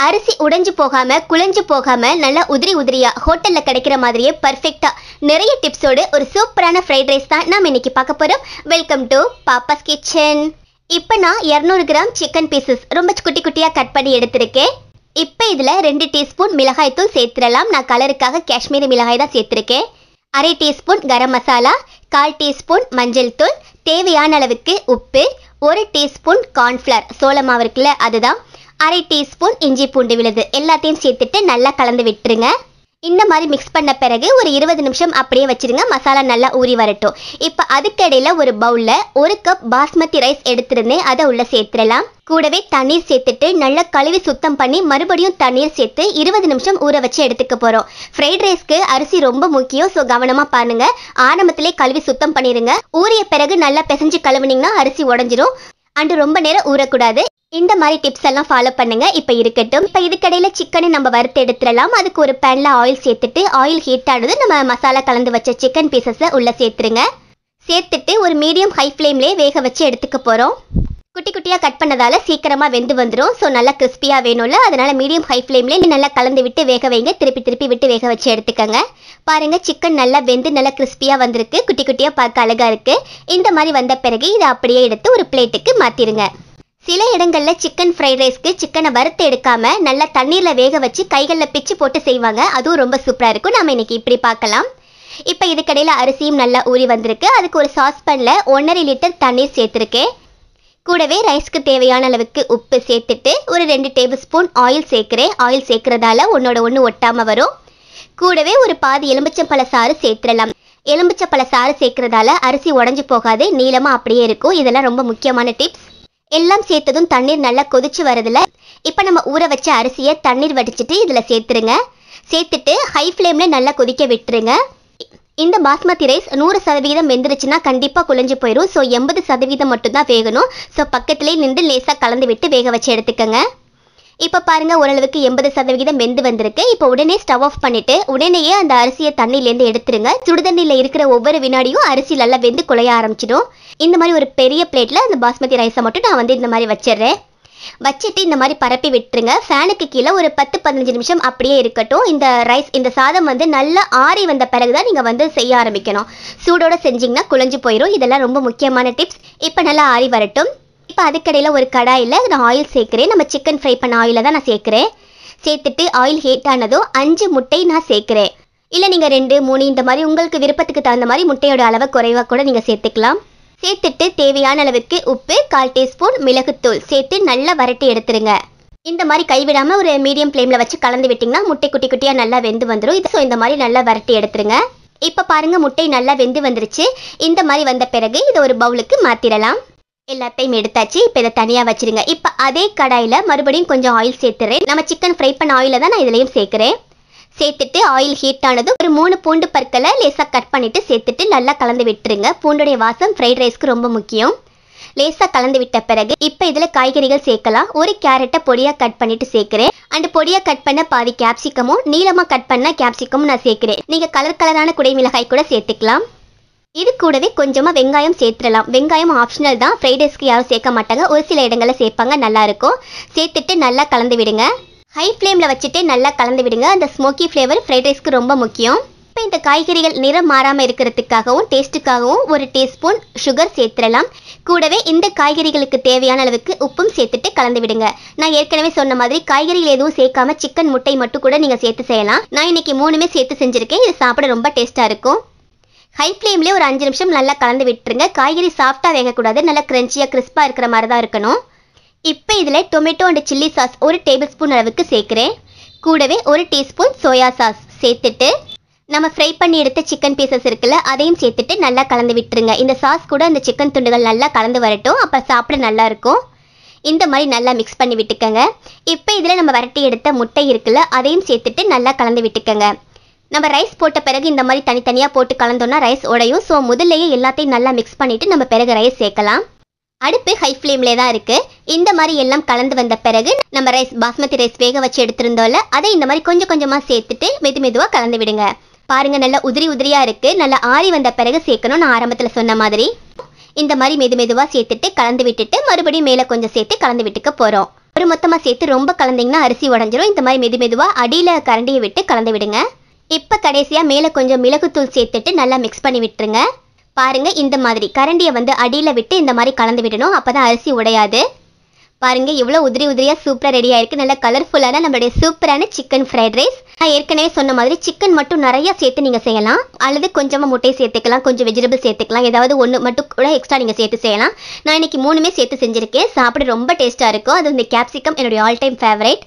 அரிசி உடைஞ்சு போகாம குழஞ்சு போகாம நல்லா உதிரி உதிரியா ஹோட்டல்ல கிடைக்கிற மாதிரியே பர்ஃபெக்ட்டா நிறைய டிப்ஸோடு ஒரு சூப்பரான ஃப்ரைட் ரைஸ் தான் நாம இன்னைக்கு பார்க்க போறோம். Welcome to Pappa's kitchen. இப்போ நான் 200 கிராம் சிக்கன் பீசஸ் ரொம்ப குட்டி குட்டியா கட் பண்ணி எடுத்திருக்கேன். இப்போ இதுல 2 டீஸ்பூன் மிளகாய் தூள் சேர்த்துடலாம். நான் கலருக்காக காஷ்மீரி மிளகாய் தான் சேர்த்திருக்கேன். 1/2 டீஸ்பூன் கரம் மசாலா, 1/4 டீஸ்பூன் மஞ்சள் தூள், தேவையான அளவுக்கு உப்பு, 1 டீஸ்பூன் கார்ன்ஃப்ளவர் சோள மாவு இருக்குல்ல அதுதான், 1/2 டீஸ்பூன் இஞ்சி பூண்டு விழுது எல்லாத்தையும் சேர்த்துட்டு நல்லா கலந்து விட்டுருங்க. இந்த மாதிரி மிக்ஸ் பண்ண பிறகு ஒரு 20 நிமிஷம் அப்படியே வச்சிருங்க. மசாலா நல்லா ஊறி வரட்டும். இப்போ அதுக்கடையில் ஒரு பவுலில் 1 கப் பாஸ்மதி ரைஸ் எடுத்துருந்தேன், அதை உள்ள சேர்த்துடலாம். கூடவே தண்ணீர் சேர்த்துட்டு நல்லா கழுவி சுத்தம் பண்ணி மறுபடியும் தண்ணீர் சேர்த்து 20 நிமிஷம் ஊற வச்சு எடுத்துக்க போகிறோம். ஃப்ரைட் ரைஸ்க்கு அரிசி ரொம்ப முக்கியம், ஸோ கவனமாக பாருங்க. ஆரம்பத்திலே கழுவி சுத்தம் பண்ணிடுங்க. ஊறிய பிறகு நல்லா பிசைஞ்சு கழுவுனீங்கன்னா அரிசி உடஞ்சிரும். அண்டு ரொம்ப நேரம் ஊறக்கூடாது. இந்த மாதிரி டிப்ஸ் எல்லாம் ஃபாலோ பண்ணுங்க. இப்போ இருக்கட்டும். இப்போ இதுக்கடையில் சிக்கனை நம்ம வறுத்து எடுத்துடலாம். அதுக்கு ஒரு பேனில் ஆயில் சேர்த்துட்டு ஆயில் ஹீட் ஆனது நம்ம மசாலா கலந்து வச்ச சிக்கன் பீசஸை உள்ளே சேர்த்துருங்க. சேர்த்துட்டு ஒரு மீடியம் ஹை ஃப்ளேம்லேயே வேக வச்சு எடுத்துக்க போகிறோம். குட்டி குட்டியாக கட் பண்ணதால சீக்கிரமாக வெந்து வந்துடும். ஸோ நல்லா கிறிஸ்பியாக வேணும்ல, அதனால மீடியம் ஹை ஃப்ளேம்லேயே நல்லா கலந்து விட்டு வேக வைங்க. திருப்பி திருப்பி விட்டு வேக வச்சு எடுத்துக்கோங்க. பாருங்கள், சிக்கன் நல்லா வெந்து நல்லா கிறிஸ்பியாக வந்திருக்கு. குட்டி குட்டியாக பார்க்க அழகாக இருக்குது. இந்த மாதிரி வந்த பிறகு இதை அப்படியே எடுத்து ஒரு பிளேட்டுக்கு மாற்றிடுங்க. சில இடங்களில் சிக்கன் ஃப்ரைட் ரைஸ்க்கு சிக்கனை வறுத்து எடுக்காம நல்லா தண்ணீரில் வேக வச்சு கைகளில் பிச்சு போட்டு செய்வாங்க. அதுவும் ரொம்ப சூப்பராக இருக்கும். நம்ம இன்னைக்கு இப்படி பார்க்கலாம். இப்போ இதுக்கடையில் அரிசியும் நல்லா ஊறி வந்திருக்கு. அதுக்கு ஒரு சாஸ்பேனில் 1.5 லிட்டர் தண்ணீர் சேர்த்துருக்கேன். கூடவே ரைஸ்க்கு தேவையான அளவுக்கு உப்பு சேர்த்துட்டு ஒரு 2 டேபிள் ஸ்பூன் ஆயில் சேர்க்குறேன். ஆயில் சேர்க்கறதால ஒன்னோட ஒன்று ஒட்டாமல் வரும். கூடவே ஒரு பாதி எலுமிச்சம்பழ சாறு சேர்த்துடலாம். எலுமிச்சம்பழ சாறு சேர்க்கறதால அரிசி உடஞ்சி போகாது, நீளமாக அப்படியே இருக்கும். இதெல்லாம் ரொம்ப முக்கியமான டிப்ஸ். எல்லாம் சேர்த்ததும் தண்ணீர் நல்லா கொதிச்சு வருதுல. இப்போ நம்ம ஊற வச்ச அரிசியை தண்ணீர் வடிச்சிட்டு இதில் சேர்த்துருங்க. சேர்த்துட்டு ஹை ஃப்ளேமில் நல்லா கொதிக்க விட்டுருங்க. இந்த பாஸ்மதி ரைஸ் 100% வெந்துருச்சுன்னா கண்டிப்பாக குழஞ்சு போயிடும். ஸோ 80% மட்டும்தான் வேகணும். ஸோ பக்கத்துலேயே நின்று லேசாக கலந்து விட்டு வேக வச்சு எடுத்துக்கோங்க. இப்போ பாருங்கள், ஓரளவுக்கு 80% வெந்து வந்திருக்கு. இப்போ உடனே ஸ்டவ் ஆஃப் பண்ணிவிட்டு உடனேயே அந்த அரிசியை தண்ணியிலேருந்து எடுத்துருங்க. சுடுதண்ணியில் இருக்கிற ஒவ்வொரு வினாடியும் அரிசி நல்லா வெந்து குழைய ஆரம்பிச்சிடும். இந்த மாதிரி ஒரு பெரிய பிளேட்டில் அந்த பாஸ்மதி ரைஸை மட்டும் நான் இந்த மாதிரி வச்சிடுறேன். வச்சுட்டு இந்த மாதிரி பரப்பி விட்டுருங்க. ஃபேனுக்கு கீழே ஒரு 10-15 நிமிஷம் அப்படியே இருக்கட்டும். இந்த ரைஸ் இந்த சாதம் நல்லா ஆறி வந்த பிறகு தான் நீங்கள் செய்ய ஆரம்பிக்கணும். சூடோடு செஞ்சிங்கன்னா குழஞ்சு போயிடும். இதெல்லாம் ரொம்ப முக்கியமான டிப்ஸ். இப்போ நல்லா ஆறி வரட்டும். இப்போ அதுக்கடையில் ஒரு கடாயில் நான் ஆயில் சேர்க்குறேன். நம்ம சிக்கன் ஃப்ரை பண்ண ஆயிலை தான் நான் சேர்க்குறேன். சேர்த்துட்டு ஆயில் ஹீட் ஆனதும் 5 முட்டை நான் சேர்க்குறேன். இல்லை நீங்கள் 2, 3 இந்த மாதிரி உங்களுக்கு விருப்பத்துக்கு தகுந்த மாதிரி முட்டையோட அளவை குறைவாக கூட நீங்கள் சேர்த்துக்கலாம். சேர்த்துட்டு தேவையான அளவுக்கு உப்பு, 1/4 டீஸ்பூன் மிளகுத்தூள் சேர்த்து நல்லா வரட்டி எடுத்துருங்க. இந்த மாதிரி கைவிடாமல் ஒரு மீடியம் ஃப்ளேமில் வச்சு கலந்து விட்டிங்கன்னா முட்டை குட்டி குட்டியாக நல்லா வெந்து வந்துடும். ஸோ இந்த மாதிரி நல்லா வரட்டி எடுத்துருங்க. இப்போ பாருங்கள், முட்டை நல்லா வெந்து வந்துருச்சு. இந்த மாதிரி வந்த பிறகு இதை ஒரு பவுலுக்கு மாற்றிடலாம். எல்லாத்தையும் எடுத்தாச்சு. இப்போ இதை தனியாக வச்சுருங்க. இப்போ அதே கடாயில் மறுபடியும் கொஞ்சம் ஆயில் சேர்த்துறேன். நம்ம சிக்கன் ஃப்ரை பண்ண ஆயிலை தான் நான் இதுலேயும் சேர்க்குறேன். சேர்த்துட்டு ஆயில் ஹீட் ஆனதும் ஒரு 3 பூண்டு பற்களை லேசாக கட் பண்ணிவிட்டு சேர்த்துட்டு நல்லா கலந்து விட்டுருங்க. பூண்டுடைய வாசம் ஃப்ரைட் ரைஸ்க்கு ரொம்ப முக்கியம். லேசாக கலந்து விட்ட பிறகு இப்போ இதில் காய்கறிகள் சேர்க்கலாம். ஒரு கேரட்டை பொடியாக கட் பண்ணிவிட்டு சேர்க்குறேன். அண்ட் பொடியாக கட் பண்ண பாதி கேப்சிகமும் நீளமாக கட் பண்ண கேப்சிகமும் நான் சேர்க்குறேன். நீங்கள் கலரான குடைமிளகாய் கூட சேர்த்துக்கலாம். இது கூடவே கொஞ்சமாக வெங்காயம் சேர்த்துடலாம். வெங்காயம் ஆப்ஷனல் தான், ஃப்ரைட் ரைஸ்க்கு யாரும் சேர்க்க மாட்டாங்க. ஒரு சில இடங்களில் சேர்ப்பாங்க, நல்லாயிருக்கும். சேர்த்துட்டு நல்லா கலந்து விடுங்க. ஹை ஃப்ளேமில் வச்சுட்டு நல்லா கலந்து விடுங்க. அந்த ஸ்மோக்கி ஃப்ளேவர் ஃப்ரைட் ரைஸ்க்கு ரொம்ப முக்கியம். இப்போ இந்த காய்கறிகள் நிறம் மாறாமல் இருக்கிறதுக்காகவும் டேஸ்ட்டுக்காகவும் ஒரு டீஸ்பூன் சுகர் சேர்த்துடலாம். கூடவே இந்த காய்கறிகளுக்கு தேவையான அளவுக்கு உப்பும் சேர்த்துட்டு கலந்து விடுங்க. நான் ஏற்கனவே சொன்ன மாதிரி காய்கறிகள் எதுவும் சேர்க்காம சிக்கன் முட்டை மட்டும் கூட நீங்கள் சேர்த்து செய்யலாம். நான் இன்னைக்கு 3மே சேர்த்து செஞ்சுருக்கேன். இது சாப்பிட ரொம்ப டேஸ்ட்டாக இருக்கும். ஹை ஃப்ளேம்லேயே ஒரு 5 நிமிஷம் நல்லா கலந்து விட்டுருங்க. காய்கறி சாஃப்டாக வேகக்கூடாது, நல்லா கிரன்ச்சியாக கிறிஸ்பாக இருக்கிற மாதிரி தான் இருக்கணும். இப்போ இதில் tomato and chilli sauce 1 table spoon அளவுக்கு சேர்க்குறேன். கூடவே 1 டீஸ்பூன் சோயா சாஸ் சேர்த்துட்டு நம்ம ஃப்ரை பண்ணி எடுத்த சிக்கன் பீசஸ் இருக்குல்ல அதையும் சேர்த்துட்டு நல்லா கலந்து விட்டுருங்க. இந்த சாஸ் கூட அந்த சிக்கன் துண்டுகள் நல்லா கலந்து வரட்டும். அப்போ சாப்பிட நல்லாயிருக்கும். இந்த மாதிரி நல்லா மிக்ஸ் பண்ணி விட்டுக்கோங்க. இப்போ இதில் நம்ம வரட்டி எடுத்த முட்டை இருக்குல்ல அதையும் சேர்த்துட்டு நல்லா கலந்து விட்டுக்கோங்க. நம்ம ரைஸ் போட்ட பிறகு இந்த மாதிரி தனித்தனியாக போட்டு கலந்தோன்னா ரைஸ் உடையும். ஸோ முதல்லையே எல்லாத்தையும் நல்லா மிக்ஸ் பண்ணிவிட்டு நம்ம பிறகு ரைஸ் சேர்க்கலாம். அடுப்பு ஹை ஃப்ளேம்லே தான் இருக்குது. இந்த மாதிரி எல்லாம் கலந்து வந்த பிறகு நம்ம ரைஸ் பாஸ்மதி ரைஸ் வேக வச்சு எடுத்துருந்தோம்ல அதை இந்த மாதிரி கொஞ்சம் கொஞ்சமாக சேர்த்துட்டு மெதுவாக கலந்து விடுங்க. பாருங்கள், நல்லா உதிரி உதிரியாக இருக்குது. நல்லா ஆறி வந்த பிறகு சேர்க்கணும். நான் ஆரம்பத்தில் சொன்ன மாதிரி இந்த மாதிரி மெதுவாக சேர்த்துட்டு கலந்து விட்டுட்டு மறுபடியும் மேலே கொஞ்சம் சேர்த்து கலந்து விட்டுக்க போகிறோம். ஒரு மொத்தமாக சேர்த்து ரொம்ப கலந்தீங்கன்னா அரிசி உடஞ்சிரும். இந்த மாதிரி மெதுவாக அடியில் கரண்டியை விட்டு கலந்து விடுங்க. இப்போ கடைசியாக மேலே கொஞ்சம் மிளகுத்தூள் சேர்த்துட்டு நல்லா மிக்ஸ் பண்ணி விட்டுருங்க. பாருங்க, இந்த மாதிரி கரண்டியை அடியில் விட்டு இந்த மாதிரி கலந்து விடணும். அப்போ தான் அரிசி உடையாது. பாருங்க, இவ்வளோ உதிரியாக சூப்பராக ரெடி ஆயிருக்கு. நல்ல கலர்ஃபுல்லான நம்மளுடைய சூப்பரான சிக்கன் ஃப்ரைட் ரைஸ். நான் ஏற்கனவே சொன்ன மாதிரி சிக்கன் மட்டும் நிறைய சேர்த்து நீங்கள் செய்யலாம், அல்லது கொஞ்சமாக முட்டை சேர்த்துக்கலாம், கொஞ்சம் வெஜிடபிள் சேர்த்துக்கலாம், ஏதாவது ஒன்று மட்டும் கூட எக்ஸ்ட்ரா நீங்கள் சேர்த்து செய்யலாம். நான் இன்னைக்கு 3மே சேர்த்து செஞ்சுருக்கேன். சாப்பிட ரொம்ப டேஸ்ட்டாக இருக்கும். அது இந்த கேப்சிகம் என்னுடைய ஆல் டைம் ஃபேவரேட்.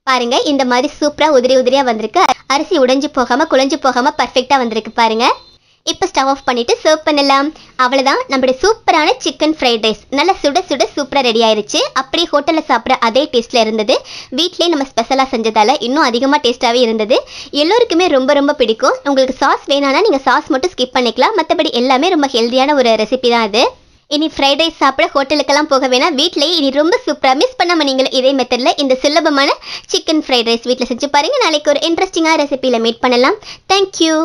பாருங்க, இந்த மாதிரி சூப்பராக உதிரியாக வந்திருக்கு. அரிசி உடைஞ்சு போகாமல் குழஞ்சு போகாமல் பர்ஃபெக்டாக வந்திருக்கு பாருங்க. இப்போ ஸ்டவ் ஆஃப் பண்ணிட்டு சர்வ் பண்ணலாம். அவ்வளோதான், நம்மளுடைய சூப்பரான சிக்கன் ஃப்ரைட் ரைஸ் நல்லா சுட சுட சூப்பராக ரெடி ஆயிருச்சு. அப்படியே ஹோட்டலில் சாப்பிட்ற அதே டேஸ்ட்டில் இருந்தது. வீட்டிலே நம்ம ஸ்பெஷலாக செஞ்சதால் இன்னும் அதிகமாக டேஸ்ட்டாகவே இருந்தது. எல்லோருக்குமே ரொம்ப பிடிக்கும். உங்களுக்கு சாஸ் வேணான்னா நீங்கள் சாஸ் மட்டும் ஸ்கிப் பண்ணிக்கலாம். மற்றபடி எல்லாமே ரொம்ப ஹெல்த்தியான ஒரு ரெசிபி தான் அது. இனி ஃப்ரைட் ரைஸ் சாப்பிட ஹோட்டலுக்கெல்லாம் போக வேணாம், வீட்டிலேயே இனி ரொம்ப சூப்பராக மிஸ் பண்ணாமல் நீங்கள் இதே மெத்தடில் இந்த சுலபமான சிக்கன் ஃப்ரைட் ரைஸ் வீட்டில் செஞ்சு பாருங்கள். நாளைக்கு ஒரு இன்ட்ரெஸ்டிங்கான ரெசிபியில் மீட் பண்ணலாம். தேங்க்யூ.